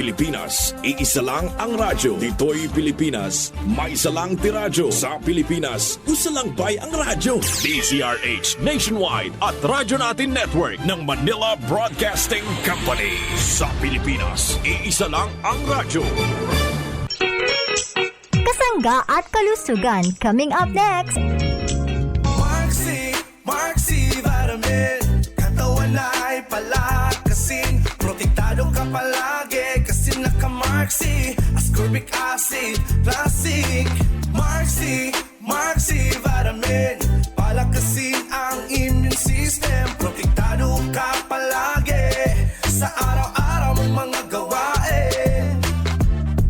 Pilipinas, iisa lang ang radyo. Dito'y Pilipinas, may isa lang tiradyo. Sa Pilipinas, isa lang bay ang radyo. DZRH Nationwide at Radyo Natin Network ng Manila Broadcasting Company. Sa Pilipinas, iisa lang ang radyo. Kasangga at kalusugan coming up next. Marksy Vitamin. Katawan ay palakasin. Protektado ka palagi kasi naka-Marksy. Ascorbic acid, classic. Marksy Vitamin. Palakasin ang immune system. Protektado ka palagi sa araw-araw mong mga gawain.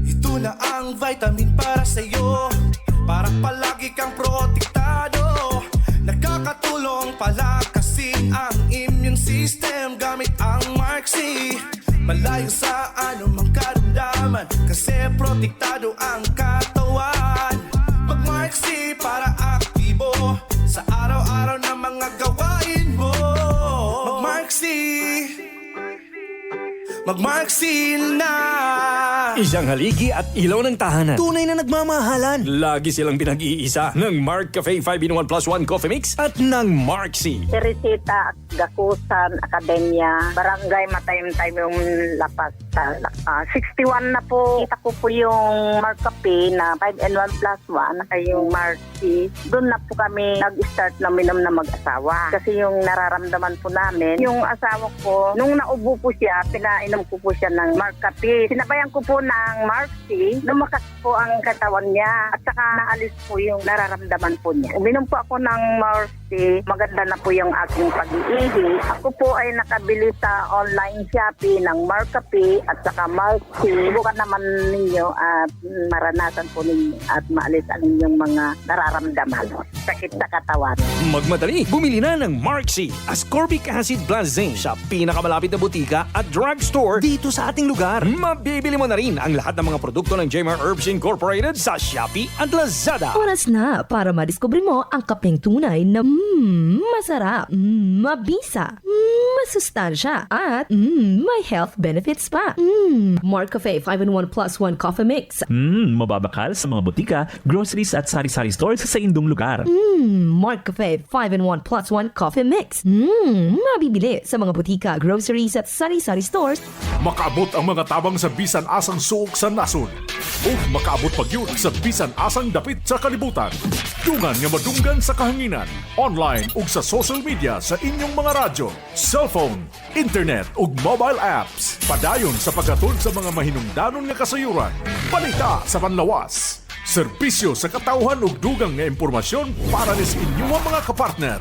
Ito na ang vitamin para sa'yo, para palagi kang protektado. Nakakatulong palakasin ang immune system gamit ang Marksy. Malayo sa anumang karamdaman kasi protektado ang katawan. Mag-Marksy para aktibo sa araw-araw na mga gawain mo. Mag-Marksy na! Isang haligi at ilaw ng tahanan. Tunay na nagmamahalan. Lagi silang pinag-iisa ng Mark Cafe 5-in-1 plus 1 Coffee Mix at ng Marksy. Teresita, Gakusan, Akademya, Barangay Matayim-Tayim yung lapas. 61 na po. Kita ko po yung Mark Cafe na 5-in-1 plus 1 ay yung Marksy. Doon na po kami nag-start na minom na mag-asawa. Kasi yung nararamdaman po namin, yung asawa ko, nung naubo po siya, pinainom ko po siya ng Mark Cafe. Sinabayan ko po ng Marksy, lumakas po ang katawan niya at saka naalis po yung nararamdaman po niya. Uminom po ako ng Marksy, maganda na po yung aking pag-iihi. Ako po ay nakabili sa online Shopee ng Mark Cafe at saka Marksy. Bukan naman ninyo at maranasan po ninyo at maalis ang inyong mga nararamdaman. Sakit sa katawan. Magmadali, bumili na ng Marksy, Ascorbic Acid plus Zinc sa pinakamalapit na butika at drugstore dito sa ating lugar. Mabibili mo na rin ang lahat ng mga produkto ng Jmar Herbs Incorporated sa Shopee at Lazada. Oras na para madiskubre mo ang kapeng tunay na masarap, mabisa, masustansya, at may health benefits pa. Mark Cafe 5-in-1 plus 1 Coffee Mix. Mababakal sa mga butika, groceries at sari-sari stores sa indong lugar. Mark Cafe 5-in-1 plus 1 Coffee Mix. Mabibili sa mga butika, groceries at sari-sari stores. Makaabot ang mga tabang sa bisan asang suok sa nasun. O makaabot pag yun sa bisan asang dapit sa kalibutan. Dungan nga madunggan sa kahanginan. Online ug sa social media sa inyong mga radyo, cellphone, internet ug mobile apps. Padayon sa paghatod sa mga mahinungdanon nga kasayuran. Balita sa panlawas. Serbisyo sa katawhan ug dugang nga impormasyon para sa inyong mga kapartner.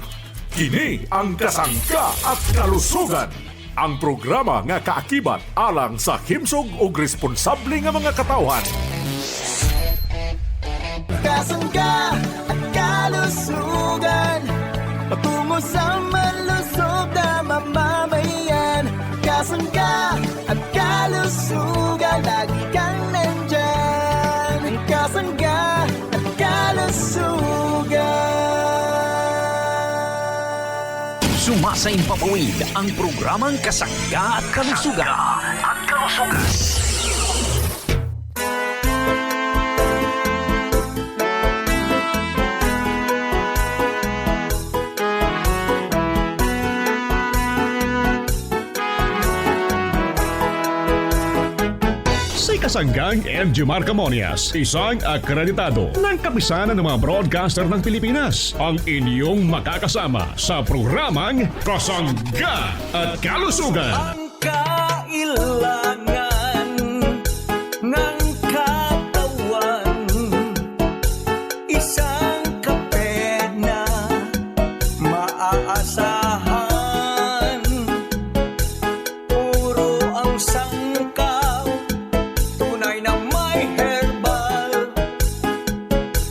Kini ang Kasangga at Kalusugan. Ang programa nga kaakibat alang sa himsog ug responsable nga mga katawhan. Kasangga at kalusugan, patungo sa malusog na mamamayan. Kasangga at kalusugan, lagi kang nandyan. Kasangga at kalusugan. Sumasaing papawid ang programang Kasangga at Kalusugan. Kasanggang MG Marcamonias, isang akreditado ng kapisanan ng mga broadcaster ng Pilipinas. Ang inyong makakasama sa programang Kasangga at Kalusugan. Ang kailangan ng katawan, isang kape na maaasahan. Puro ang sangkaw, tunay na may herbal.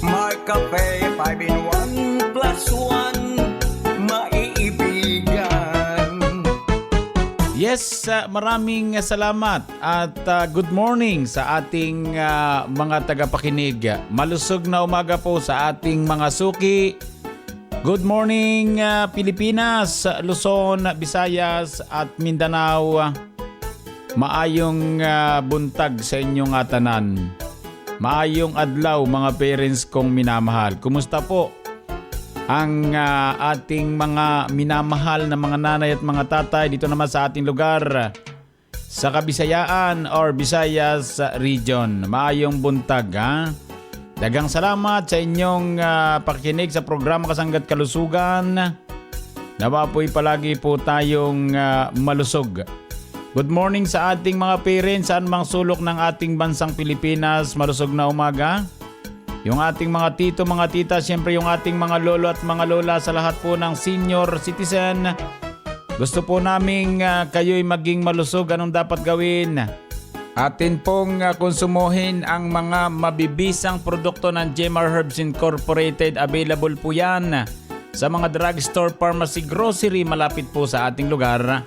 Mark Cafe 5-in-1 plus 1, maiibigan. Yes, maraming salamat at good morning sa ating mga tagapakinig. Malusog na umaga po sa ating mga suki. Good morning Pilipinas, Luzon, Visayas at Mindanao. Maayong buntag sa inyong tanan. Maayong adlaw mga parents kong minamahal. Kumusta po ang ating mga minamahal na mga nanay at mga tatay dito naman sa ating lugar sa Kabisayaan or Visayas region? Maayong buntag ha. Dagang salamat sa inyong pakikinig sa programa Kasangga't Kalusugan. Nawa po'y palagi po tayong malusog. Good morning sa ating mga parents saan mang sulok ng ating bansang Pilipinas. Malusog na umaga. Yung ating mga tito, mga tita, siyempre yung ating mga lolo at mga lola sa lahat po ng senior citizen. Gusto po namin kayo'y maging malusog. Anong dapat gawin? Atin pong konsumohin ang mga mabibisang produkto ng Jemar Herbs Incorporated. Available po yan sa mga drugstore, pharmacy, grocery malapit po sa ating lugar.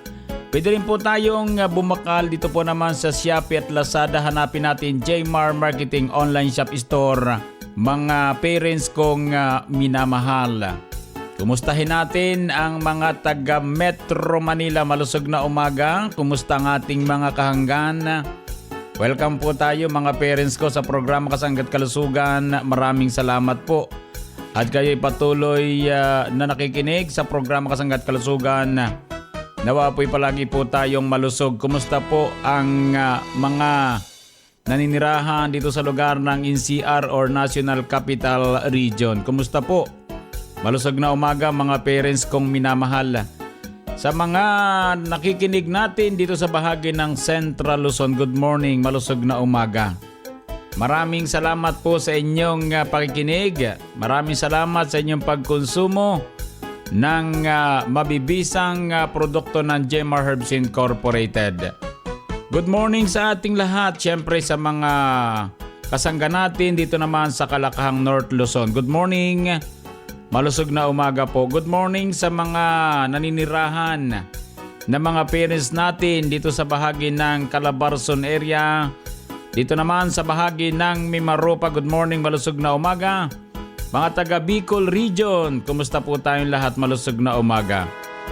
Pwede rin po tayong bumakal dito po naman sa Shopee at Lazada. Hanapin natin Jmar Marketing Online Shop Store. Mga parents kong minamahal. Kumustahin natin ang mga taga Metro Manila. Malusog na umaga. Kumusta ang ating mga kahanggan? Welcome po tayo mga parents ko sa programa Kasangga't Kalusugan. Maraming salamat po. At kayo'y patuloy na nakikinig sa programa Kasangga't Kalusugan. Nawa po'y palagi po tayong malusog. Kumusta po ang mga naninirahan dito sa lugar ng NCR or National Capital Region? Kumusta po? Malusog na umaga mga parents kong minamahal. Sa mga nakikinig natin dito sa bahagi ng Central Luzon, good morning, malusog na umaga. Maraming salamat po sa inyong pakikinig. Maraming salamat sa inyong pagkonsumo ng mabibisang produkto ng Jemar Herbs Incorporated. Good morning sa ating lahat. Siyempre sa mga kasangga natin dito naman sa Kalakahang North Luzon. Good morning. Malusog na umaga po. Good morning sa mga naninirahan na mga parents natin dito sa bahagi ng Calabarzon area. Dito naman sa bahagi ng Mimaropa. Good morning. Malusog na umaga. Mga taga Bicol Region, kumusta po tayong lahat? Malusog na umaga.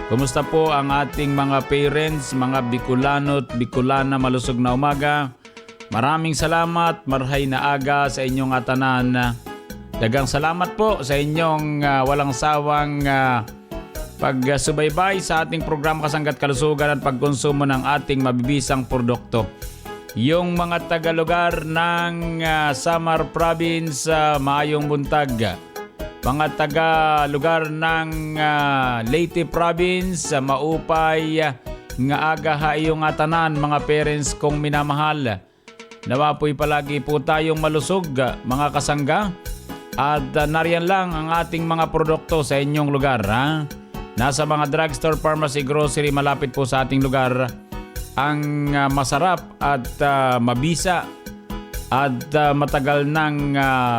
Kumusta po ang ating mga parents, mga Bicolano at Bicolana? Malusog na umaga. Maraming salamat, marhay na aga sa inyong atanan. Dagang salamat po sa inyong walang sawang pagsubaybay sa ating programa Kasangga't Kalusugan at pagkonsumo ng ating mabibisang produkto. Yung mga taga-lugar ng Samar Province, maayong buntag. Mga taga-lugar ng Leyte Province, maupay nga aga haiyong atanan mga parents kong minamahal. Nawa po'y palagi po tayong malusog mga kasangga. At nariyan lang ang ating mga produkto sa inyong lugar. Ha? Nasa mga drugstore, pharmacy, grocery malapit po sa ating lugar. Ang masarap at mabisa at matagal nang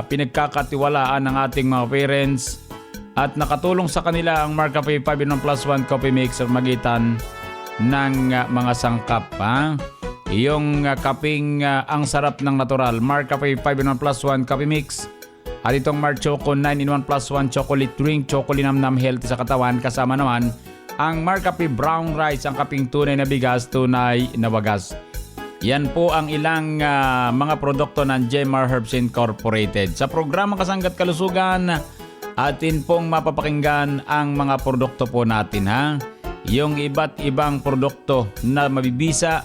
pinagkakatiwalaan ng ating mga parents at nakatulong sa kanila ang Mar Cafe 5-in-1+1 Coffee Mix sa magitan ng mga sangkap. Yung kaping ang sarap ng natural, Mar Cafe 5-in-1+1 Coffee Mix at itong Mar Choco 9-in-1+1 Chocolate Drink, chocolinamnam healthy sa katawan, kasama naman ang Mar Cafe Brown Rice, ang kaping tunay na bigas, tunay na wagas. Yan po ang ilang mga produkto ng Jemar Herbs Incorporated. Sa programa Kasangga't Kalusugan, atin pong mapapakinggan ang mga produkto po natin. Ha? Yung iba't ibang produkto na mabibisa,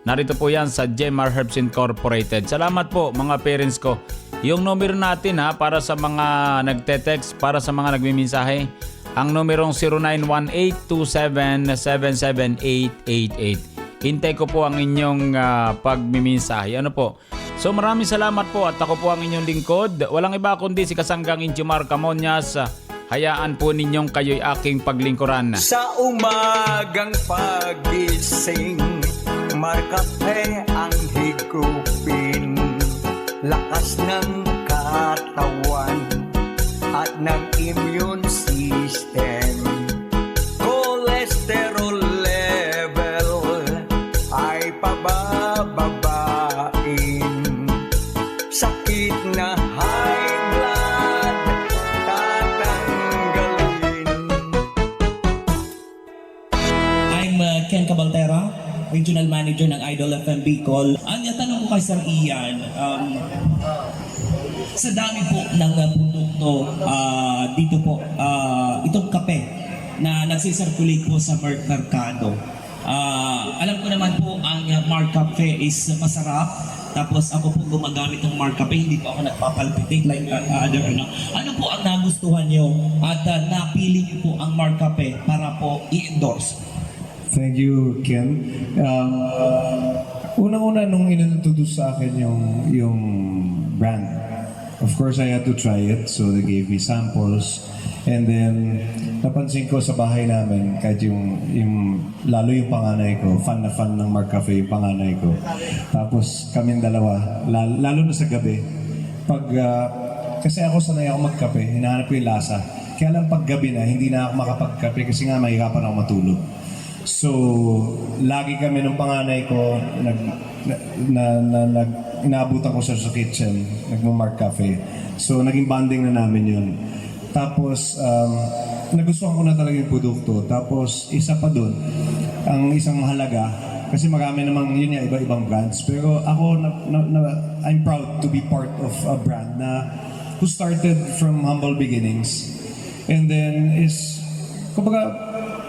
narito po yan sa Jemar Herbs Incorporated. Salamat po mga parents ko. Yung numero natin para sa mga nagte-text, para sa mga nagmimensahe, ang numerong 0918-277-77888. Hintay ko po ang inyong pagmimensahe. Ano po? So maraming salamat po at ako po ang inyong lingkod. Walang iba kundi si Kasanggang Inchimar Camonias. Hayaan po ninyong kayo'y aking paglingkuran. Sa umagang pagising, Mar Cafe ang higupin. Lakas ng katawan at ng immune system. Cholesterol level ay pabababain. Sakit na high blood tatanggalin. I'm Ken Cabaltera. regional manager ng Idol FM Bicol. Ang tanong ko kay Sir Ian, sa dami po ng produkto dito po, itong kape na nagsisirculate po sa merkado. Alam ko naman po ang Mark Cafe is masarap. Tapos ako po gumagamit ng Mark Cafe, hindi po ako nagpapalpitate like other ano. Ano po ang nagustuhan nyo at napili nyo po ang Mark Cafe para po i-endorse? Thank you, Ken. Unang-una nung inintroduce sa akin yung brand, of course I had to try it, so they gave me samples. And then, napansin ko sa bahay namin, kahit lalo yung panganay ko, fan na fan ng Mark Cafe yung panganay ko. Tapos kaming dalawa, lalo na sa gabi, kasi ako sanay ako magkape, hinahanap ko yung lasa. Kaya lang pag gabi na, hindi na ako makapagkape kasi nga mahirapan ako matulog. So, lagi kami ng panganay ko, inaabutan ko sa kitchen, nagmo-Mark Cafe. So, naging bonding na namin yun. Tapos, nagustuhan ko na talaga yung produkto. Tapos, isa pa dun, ang isang mahalaga, kasi marami namang yun iba-ibang brands. Pero ako, I'm proud to be part of a brand na who started from humble beginnings. And then kumbaga,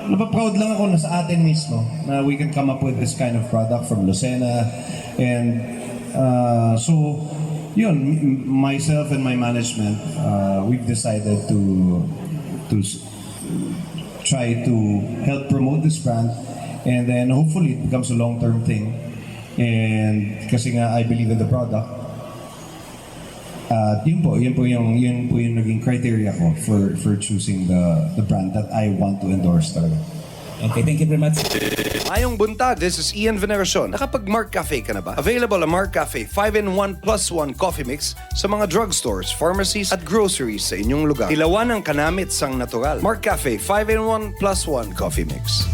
napaproud lang ako na sa atin mismo na we can come up with this kind of product from Lucena. And so, yun, myself and my management, we've decided to try to help promote this brand, and then hopefully it becomes a long-term thing. And kasi nga I believe in the product. Yun po yung naging criteria ko for choosing the brand that I want to endorse talaga. Okay, thank you very much. Mayong buntag, this is Ian Veneracion. Nakapag-Mark Cafe ka na ba? Available ang Mark Cafe 5-in-1 plus 1 coffee mix sa mga drugstores, pharmacies at groceries sa inyong lugar. Ilawan ang kanamit sang natural. Mark Cafe 5-in-1 plus 1 coffee mix.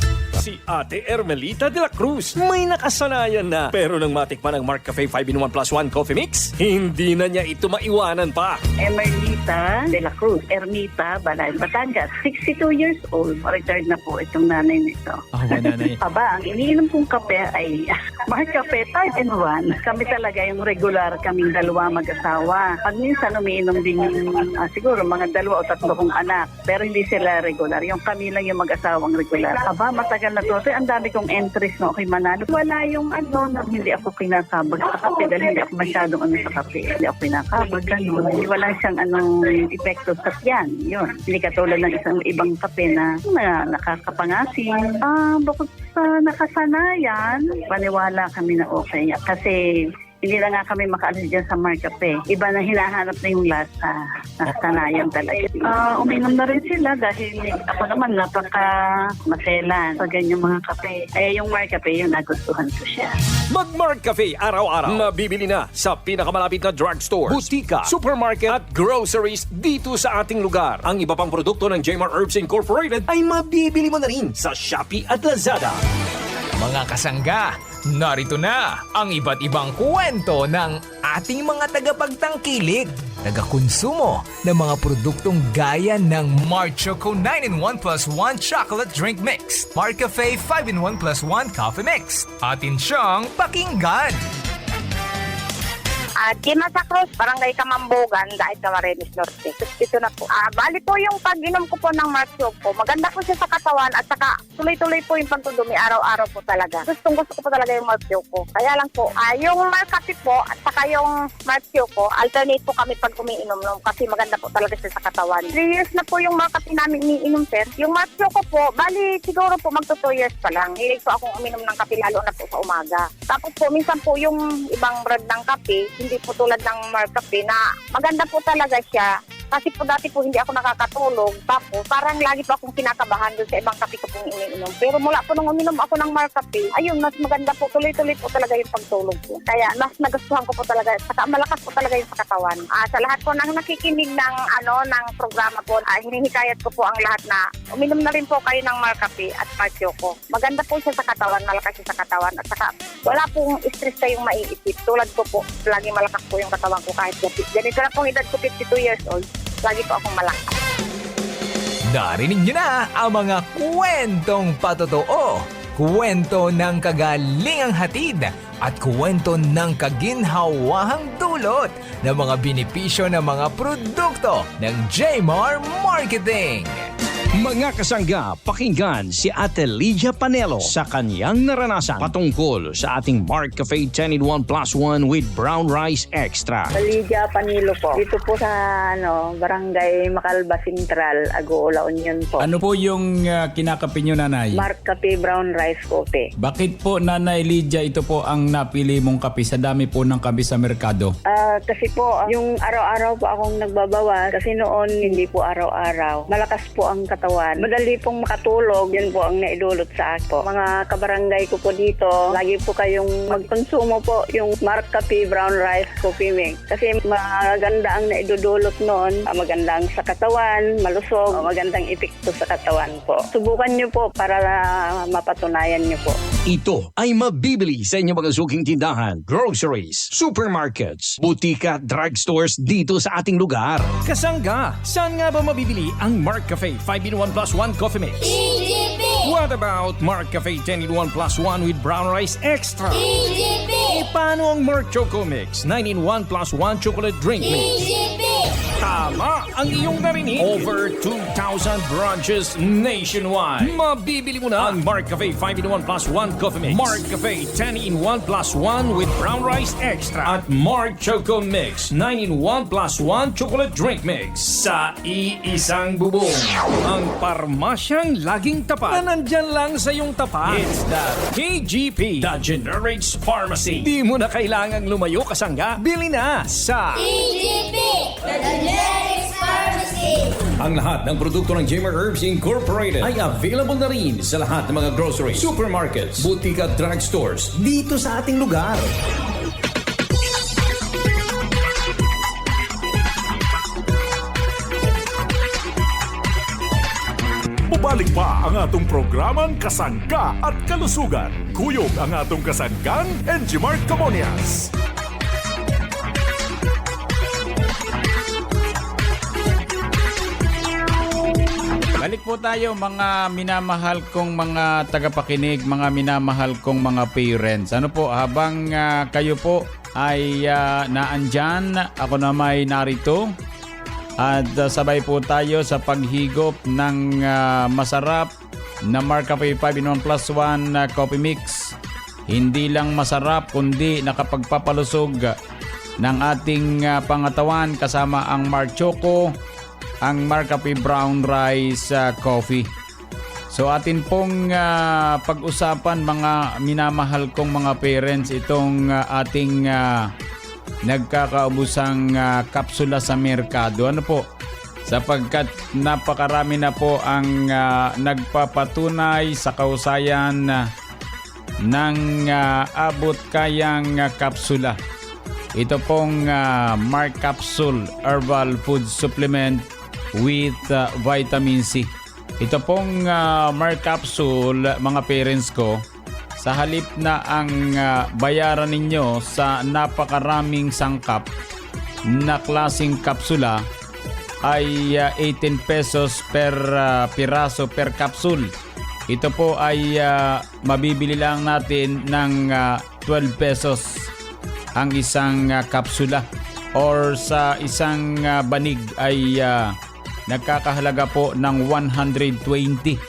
Si Ate Ermelita de la Cruz may nakasanayan na. Pero nang matikman ang Mark Cafe 5-in-1 plus 1 coffee mix, hindi na niya ito maiwanan pa. Ermelita de la Cruz, Ermita, Balay, Batangas, 62 years old. Retired na po itong nanay nito. nanay. Aba, ang iniinom kong kape ay Mark Cafe 5-in-1. Kami talaga yung regular, kaming dalawa mag-asawa. Pag minsan umiinom din yung siguro mga 2 o 3 kong anak. Pero hindi sila regular. Yung kami lang yung mag-asawang regular. Aba, matagal na to. Ang dami kong entries no kay Manalo. Wala yung na hindi ako kinakabag sa kape dahil hindi ako masyadong sa kape. Hindi ako kinakabag. Wala siyang epekto sa tiyan. Yun. Hindi katulad ng isang ibang kape na nakakapangasin. Bukod sa nakasanayan, paniwala kami na okay. Kasi hindi na nga kami makaalis dyan sa Mark Cafe. Iba na hinahanap na yung lasa. Nakasanayan talaga. Uminom na rin sila dahil ako naman napaka-maselan sa ganyang mga kape. Yung Mark Cafe, yung nagustuhan ko siya. Mag-Mark Cafe araw-araw. Mabibili na sa pinakamalapit na drugstores, butika, supermarket at groceries dito sa ating lugar. Ang iba pang produkto ng Jmar Herbs Incorporated ay mabibili mo na rin sa Shopee at Lazada. Mga kasangga, narito na ang iba't ibang kwento ng ating mga tagapagtangkilik, tagakonsumo ng mga produktong gaya ng Mark Choco 9-in-1 plus 1 chocolate drink mix, Mark Cafe 5-in-1 plus 1 coffee mix. Atin siyang pakinggan. Gima sa Cruz, Barangay Kamambugan, Dait Camarines Norte. Ito na po. Bali po yung pag-inom ko po ng Mark Choco. Maganda po siya sa katawan at saka tuloy-tuloy po yung pantudumi araw-araw po talaga. Gusto ko po talaga yung Mark Choco. Kaya lang po, yung Mark Cafe po at saka yung Mark Choco, alternate po kami pag umiinom kasi maganda po talaga siya sa katawan. 3 years na po yung Mark Cafe namin iniinom, sir. Yung Mark Choco po, bali siguro po magto 2 years pa lang. Hilig po akong uminom ng kape lalo na po sa umaga. Tapos po, minsan po yung ibang brand ng kape, hindi po tulad ng Mark Cafe na maganda po talaga siya. Kasi po dati po hindi ako nakakatulog. Tapos parang lagi po akong kinakabahan doon sa ibang kape ko pong iniinom. Pero mula po nung uminom ako ng Mark Cafe, ayun, mas maganda po. Tuloy-tuloy po talaga yung pagtulog po. Kaya mas nagustuhan ko po talaga. Saka malakas po talaga yung sa katawan. Sa lahat po ng nakikinig ng programa po, hinihikayat ko po ang lahat na uminom na rin po kayo ng Mark Cafe at Mark Choco. Maganda po siya sa katawan, malakas siya sa katawan. At saka wala pong stress kayong maiisip. Tulad ko po, lagi malakas po yung katawan ko kahit ganito na pong edad ko, 52 years old. Lagi po akong malakas. Narinig niyo na ang mga kwentong patotoo kwento ng kagalingang hatid at kwento ng kaginhawahang dulot ng mga benepisyo ng mga produkto ng Jmar Marketing. Mga kasangga, pakinggan si Ate Lydia Panelo sa kanyang naranasan patungkol sa ating Mark Cafe 10-in-1 plus 1 with brown rice extra. Lydia Panilo po. Dito po sa Barangay Macalba Central, Agoola Union po. Ano po yung kinakape nyo, Nanay? Mark Cafe Brown Rice Coffee. Bakit po, Nanay Lydia, ito po ang napili mong kape sa dami po ng kape sa merkado? Kasi po, yung araw-araw po akong nagbabawas kasi noon hindi po araw-araw. Malakas po ang katawan. Madali pong makatulog. Yan po ang naidulot sa ako. Mga kabarangay ko po dito, lagi po kayong magkonsumo po yung Mark Cafe Brown Rice Coffee Mix. Kasi maganda ang naidudulot noon. Maganda ang sa katawan, malusog, magandang epekto sa katawan po. Subukan nyo po para mapatunayan nyo po. Ito ay mabibili sa inyong mga suking tindahan, groceries, supermarkets, butika, drugstores dito sa ating lugar. Kasangga, saan nga ba mabibili ang Mark Cafe 5-in-1 plus 1 coffee mix? EGP! What about Mark Cafe 10-in-1 plus 1 with brown rice extra? EGP! Paano ang Mark Choco Mix 9-in-1 plus 1 chocolate drink mix? EGP! Tama ang iyong narinig. Over 2,000 branches nationwide. Mabibili mo na ang Mark Cafe 5-in-1 plus 1 coffee mix, Mark Cafe 10-in-1 plus 1 with brown rice extra, at Mark Choco Mix 9-in-1 plus 1 chocolate drink mix sa iisang bubong. Ang parmasyang laging tapat na nandyan lang sa iyong tapat. It's the KGP, the Generics Pharmacy. Di mo na kailangang lumayo, kasangga. Bili na sa EGP! The Generics Pharmacy! Ang lahat ng produkto ng Jmar Herbs Incorporated ay available na rin sa lahat ng mga grocery, supermarkets, butika at drugstores dito sa ating lugar. Bumalik pa ang atong programang Kasangga at Kalusugan. Kuyog ang atong kasanggang Enjimar Camonias. Balik po tayo mga minamahal kong mga tagapakinig, mga minamahal kong mga parents. Ano po, habang kayo po ay naandyan, ako na may narito. At sabay po tayo sa paghigop ng masarap na Mark Cafe 5-in-1 plus 1 coffee mix. Hindi lang masarap kundi nakapagpapalusog ng ating pangatawan kasama ang Mark Choco, ang Mark Cafe Brown Rice Coffee. So atin pong pag-usapan mga minamahal kong mga parents itong ating nagkakaubusang kapsula sa merkado. Ano po? Sapagkat napakarami na po ang nagpapatunay sa kausayan ng abot kayang kapsula. Ito pong Mark Capsule Herbal Food Supplement with vitamin C. Ito pong Mark Capsule, mga parents ko, sa halip na ang bayaran ninyo sa napakaraming sangkap na klaseng kapsula ay 18 pesos per piraso per capsule. Ito po ay mabibili lang natin ng 12 pesos ang isang kapsula, or sa isang banig ay nagkakahalaga po ng 120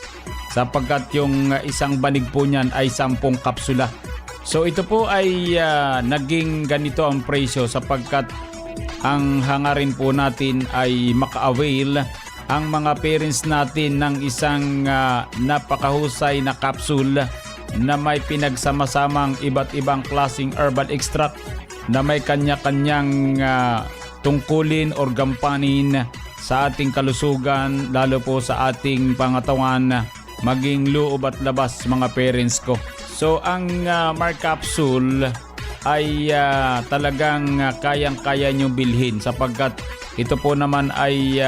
sapagkat yung isang banig po niyan ay 10 kapsula. So ito po ay naging ganito ang presyo sapagkat ang hangarin po natin ay maka-avail ang mga parents natin ng isang napakahusay na capsule na may pinagsama-samang iba't ibang klaseng herbal extract na may kanya-kanyang tungkulin or gampanin sa ating kalusugan, lalo po sa ating pangatawan, maging loob at labas, mga parents ko. So ang Mark Capsule ay talagang kayang-kaya nyo bilhin sapagkat ito po naman ay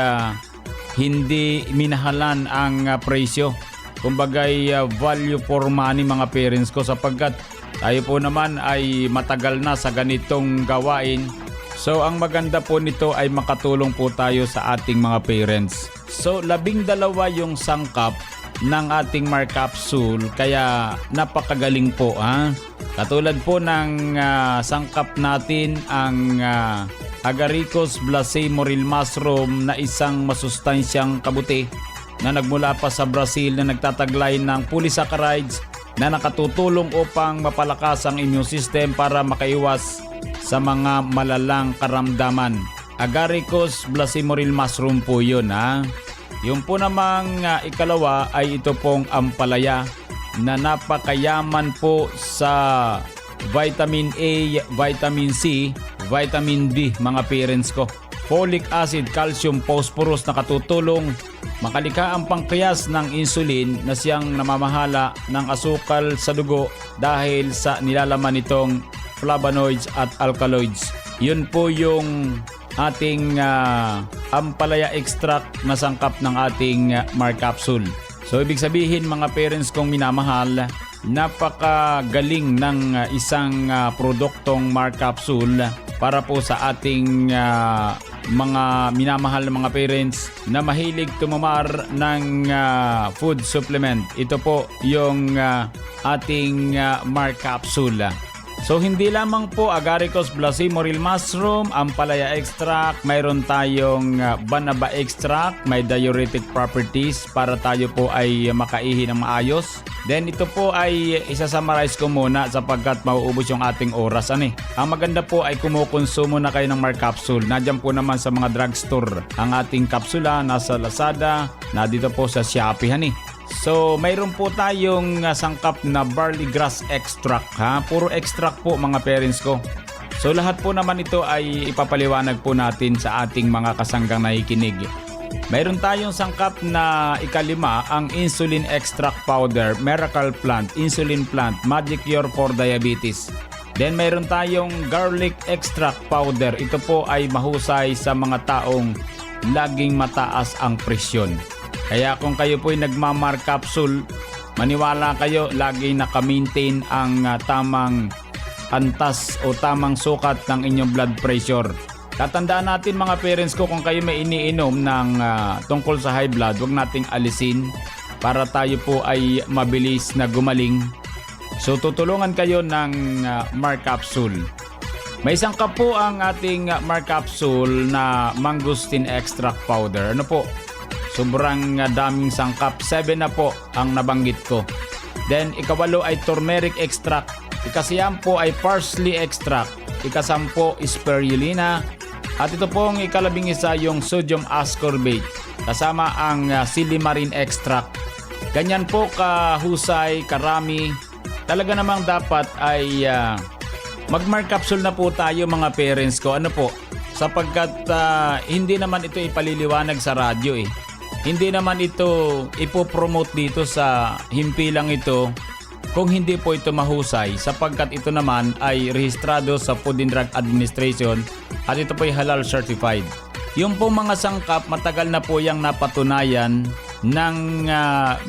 hindi minahalan ang presyo. Kumbagay value for money, mga parents ko, sapagkat tayo po naman ay matagal na sa ganitong gawain. So ang maganda po nito ay makatulong po tayo sa ating mga parents. So 12 yung sangkap ng ating Mark Capsule, kaya napakagaling po ha. Katulad po ng sangkap natin ang Agaricus blacemoril mushroom na isang masustansyang kabuti na nagmula pa sa Brazil na nagtataglay ng polysaccharides na nakatutulong upang mapalakas ang immune system para makaiwas sa mga malalang karamdaman. Agaricus blacemoril mushroom po yun ha. Yung po namang ikalawa ay ito pong ampalaya na napakayaman po sa vitamin A, vitamin C, vitamin D mga parents ko. Folic acid, calcium, phosphorus na katutulong makalika ang pankreas ng insulin na siyang namamahala ng asukal sa dugo dahil sa nilalaman nitong flavonoids at alkaloids. Yun po yung ating ampalaya extract na sangkap ng ating Mark Capsule. So ibig sabihin mga parents kong minamahal, napakagaling ng isang produktong Mark Capsule para po sa ating mga minamahal na mga parents na mahilig tumamar ng food supplement. Ito po yung ating Mark Capsule. So hindi lamang po Agaricus blacemoril mushroom, ampalaya extract, mayroon tayong banaba extract, may diuretic properties para tayo po ay makaihi ng maayos. Then ito po ay isasummarize ko muna sapagkat mauubos yung ating oras. Ang maganda po ay kumukonsumo na kayo ng Mark Capsule. Nandiyan po naman sa mga drugstore ang ating kapsula, nasa Lazada, na dito po sa Shopee. So, mayroon po tayong sangkap na barley grass extract ha. Puro extract po mga parents ko. So, lahat po naman ito ay ipapaliwanag po natin sa ating mga kasanggang nakikinig. Mayroon tayong sangkap na ikalima, ang insulin extract powder, miracle plant, insulin plant, magic cure for diabetes. Then mayroon tayong garlic extract powder. Ito po ay mahusay sa mga taong laging mataas ang presyon. Kaya kung kayo po ay nagma-Mark Capsule, maniwala kayo, lagi naka-maintain ang tamang antas o tamang sukat ng inyong blood pressure. Tatandaan natin mga parents ko, kung kayo may iniinom ng tungkol sa high blood, huwag nating alisin para tayo po ay mabilis na gumaling. So tutulungan kayo ng Mark Capsule. May sangkap po ang ating Mark Capsule na mangosteen extract powder. Ano po? Sobrang daming sangkap. 7 na po ang nabanggit ko. Then, ikawalo ay turmeric extract. Ikasiyam po ay parsley extract. Ikasampo, spirulina. At ito pong ikalabing isa yung sodium ascorbate. Kasama ang silimarin extract. Ganyan po kahusay, karami. Talaga namang dapat ay mag-Mark Capsule na po tayo mga parents ko. Ano po? Sapagkat hindi naman ito ipaliliwanag sa radyo eh. Hindi naman ito ipopromote dito sa himpilang ito kung hindi po ito mahusay, sapagkat ito naman ay rehistrado sa Food and Drug Administration at ito po ay halal certified. Yung po mga sangkap, matagal na po yung napatunayan ng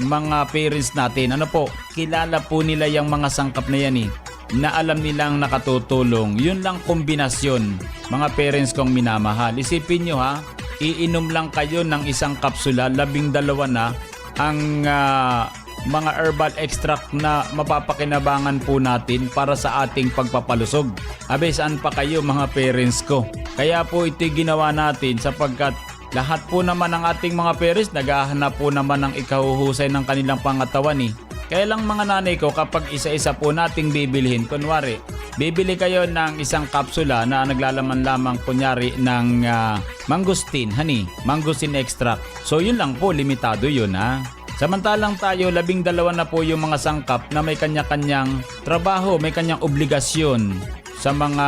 mga parents natin. Ano po, kilala po nila yung mga sangkap na yan na alam nilang nakatutulong. Yun lang kombinasyon, mga parents kong minamahal. Isipin nyo ha, iinom lang kayo ng isang kapsula, 12 na ang mga herbal extract na mapapakinabangan po natin para sa ating pagpapalusog. Abe, saan pa kayo mga parents ko? Kaya po ito ginawa natin sapagkat lahat po naman ng ating mga parents naghahanap po naman ng ikahuhusay ng kanilang pangatawan Kaya lang mga nanay ko, kapag isa-isa po nating bibilhin, kunwari, bibili kayo ng isang kapsula na naglalaman lamang kunyari ng mangosteen, mangosteen extract. So yun lang po, limitado yun Samantalang tayo, 12 na po yung mga sangkap na may kanya-kanyang trabaho, may kanyang obligasyon sa mga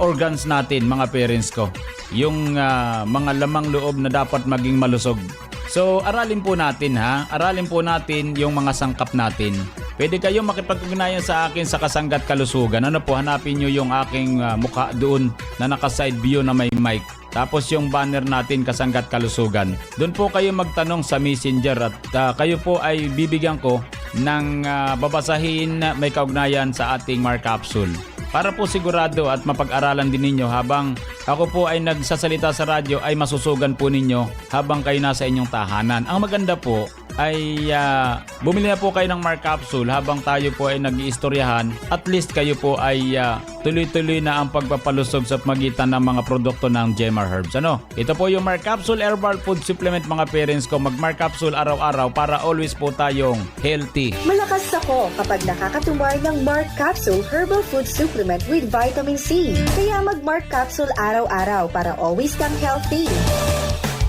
organs natin, mga parents ko. Yung mga lamang loob na dapat maging malusog. So, aralin po natin Aralin po natin yung mga sangkap natin. Pwede kayo makipag-ugnayan sa akin sa Kasanggat Kalusugan. Ano po, hanapin nyo yung aking mukha doon na naka-side view na may mic. Tapos yung banner natin, Kasanggat Kalusugan. Doon po kayo magtanong sa Messenger at kayo po ay bibigyan ko ng babasahin may kaugnayan sa ating Mark Capsule. Para po sigurado at mapag-aralan din ninyo habang ako po ay nagsasalita sa radyo ay masusugan po ninyo habang kayo nasa inyong tahanan. Ang maganda po, ay bumili na po kayo ng Mark Capsule habang tayo po ay nag-iistoryahan. At least kayo po ay tuloy-tuloy na ang pagpapalusog sa magitan ng mga produkto ng Gemma Herbs. Ano? Ito po yung Mark Capsule Herbal Food Supplement mga parents ko. Mag-Mark Capsule araw-araw para always po tayong healthy. Malakas ako kapag nakakatumay ng Mark Capsule Herbal Food Supplement with Vitamin C. Kaya mag-Mark Capsule araw-araw para always kang healthy.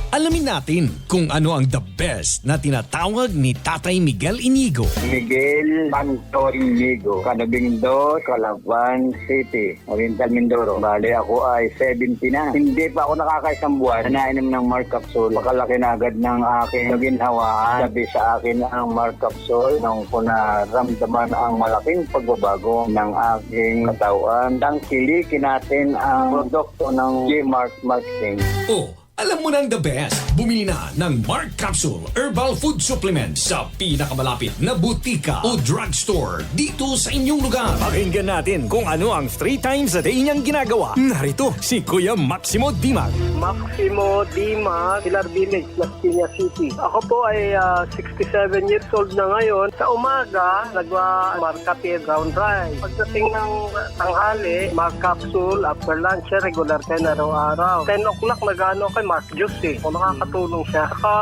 Alamin natin kung ano ang the best na tinatawag ni Tatay Miguel Inigo. Miguel Pantor Inigo, Canabindo, Calaban City, Oriental Mindoro. Bale, ako ay 70 na. Hindi pa ako nakakaisang buwan na nainom ng Mark Capsule. Makalaki na agad ng aking ginhawaan. Sabi sa akin ang Mark Capsule nung ko naramdaman ang malaking pagbabago ng aking katawan. Tangkilikin natin ang produkto ng G-Mark Marketing. Oh, alam mo nang the best. Bumili na ng Mark Capsule Herbal Food Supplement sa pinakamalapit na butika o drugstore dito sa inyong lugar. Pakinggan natin kung ano ang 3 times a day niyang ginagawa. Narito si Kuya Maximo Dimag. Maximo Dimag, Pilar Village, Las Piñas City. Ako po ay 67 years old na ngayon. Sa umaga, nagwa-Mark Cafe Brown Rice. Pagdating ng tanghali, Mark Capsule. After lunch, regular 10 araw-araw. 10 o'clock, nag-ano kay Mark Juice Kung nakakatulong siya. Saka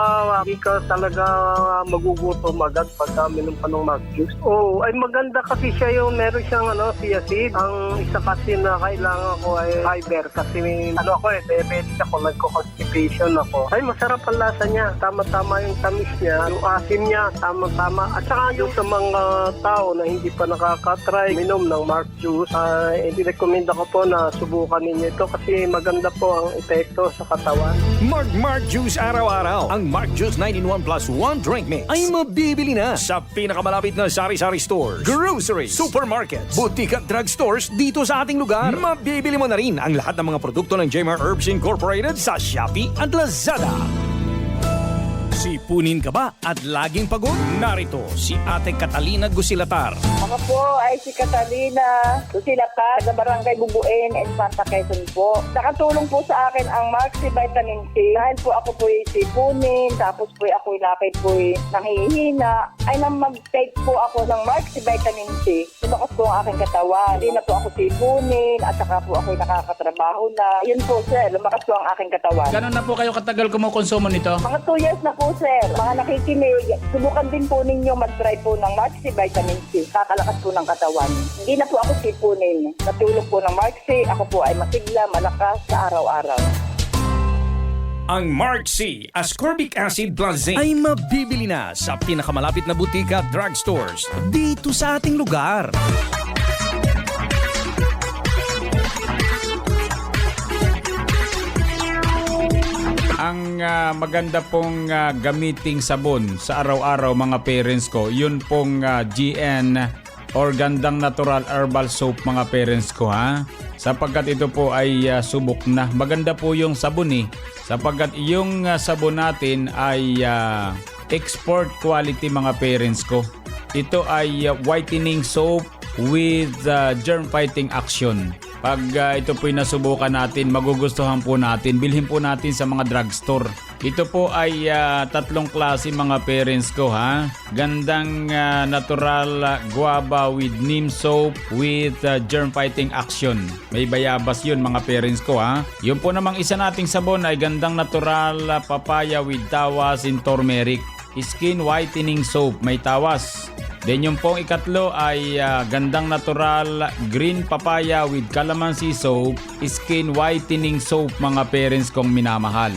hindi ka talaga magugutom agad pag minom pa ng Mark Juice. Oh, ay maganda kasi siya yung meron siyang chia seed. Ang isa kasi na kailangan ko ay fiber kasi ako diabetic ako, nagko-constipation ako. Ay masarap ang lasa niya. Tama-tama yung tamis niya, yung asim niya, tama-tama. At saka yung sa mga tao na hindi pa nakaka-try minom ng Mark Juice, i-recommend ako po na subukan ninyo ito kasi maganda po ang epekto sa katawan. Mark Juice araw-araw. Ang Mark Juice 9-in-1 plus 1 drink mix ay mabibili na sa pinakamalapit na sari-sari stores, groceries, supermarkets, boutique at drugstores dito sa ating lugar. Mabibili mo na rin ang lahat ng mga produkto ng Gemma Herbs Incorporated sa Shopee at Lazada. Sipunin ka ba at laging pagod? Narito si Ate Catalina Gusilatar. Ako po ay si Catalina Gusilatar sa Barangay Bubuin and Santa Quezon po. Nakatulong po sa akin ang Maxi Vitamin C dahil po ako po sipunin, tapos po ako lakay po nanghihina. Ay nang mag-take po ako ng Maxi Vitamin C, lumakas po ang aking katawan. Hindi na po ako sipunin at saka po ako nakakatrabaho na. Yun po sir, lumakas po ang aking katawan. Gano'n na po kayo katagal kumukonsumo nito? Mga 2 years na po sir. Mga nakikinig, subukan din po ninyo mag-try po ng Maxi Vitamin C. Kakalakas po ng katawan. Hindi na po ako sipunin. Natulog po ng Maxi, ako po ay masigla, malakas sa araw-araw. Ang Mark C Ascorbic Acid Plus Zinc ay mabibili na sa pinakamalapit na butika at drugstores dito sa ating lugar. Ang maganda pong gamiting sabon sa araw-araw mga parents ko, yun pong GN or Gandang Natural Herbal Soap mga parents ko ha. Sapagkat ito po ay subok na. Maganda po yung sabon sapagkat yung sabon natin ay export quality mga parents ko. Ito ay whitening soap with germ fighting action. Pag ito po'y nasubukan natin, magugustuhan po natin. Bilhin po natin sa mga drugstore. Ito po ay 3 klase mga parents ko ha. Gandang natural guava with neem soap with germ fighting action. May bayabas yun mga parents ko ha. Yung po namang isa nating sabon ay gandang natural papaya with tawas in turmeric. Skin whitening soap, may tawas. Then yung pong ikatlo ay gandang natural green papaya with calamansi soap, skin whitening soap mga parents kong minamahal.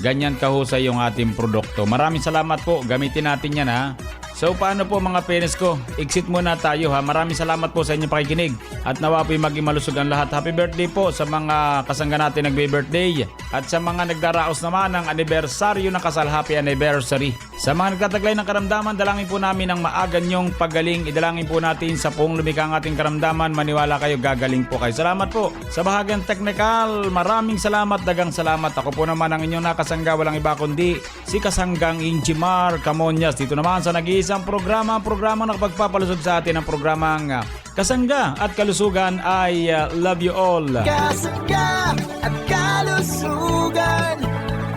Ganyan kahusay yung ating produkto. Maraming salamat po. Gamitin natin yan ha. So paano po mga parents ko? Exit muna tayo ha. Maraming salamat po sa inyong pakikinig. At nawa po'y maging malusog ang lahat. Happy birthday po sa mga kasangga natin nagbe-birthday. At sa mga nagdaraos naman ng anibersaryo ng kasal, happy anniversary. Sa mga nagtataglay ng karamdaman, dalangin po namin ang maaga niyong pagaling. Idalangin po natin sa pong lumikha ang ating karamdaman. Maniwala kayo, gagaling po kayo. Salamat po sa bahagyang teknikal. Maraming salamat, dagang salamat. Ako po naman ang inyong nakasangga, walang iba kundi si kasanggang Inchimar Camonias. Dito naman sa nag-iisang programa nakapagpapalusog sa atin ang programang Kasangga at Kalusugan. I love you all. Kasangga at Kalusugan,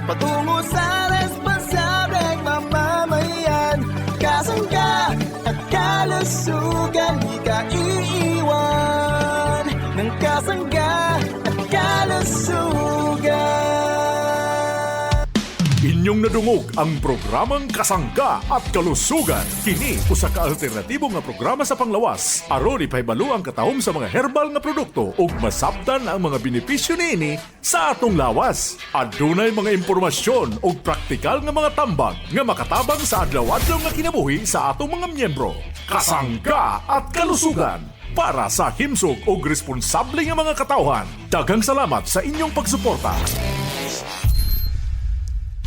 patungo sa responsableng mamamayan. Inyong nadungog ang programang Kasangga at Kalusugan. Kini usa ka alternatibo nga programa sa panglawas. Aron ipahibalo ang katahom sa mga herbal nga produkto ug masabtan ang mga benepisyo niini sa atong lawas. Adunay mga impormasyon ug praktikal nga mga tambag nga makatabang sa adlaw-adlaw nga kinabuhi sa atong mga miyembro. Kasangga at Kalusugan para sa himsog ug responsable nga mga katawhan. Daghang salamat sa inyong pagsuporta.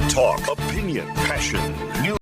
Talk, opinion, passion,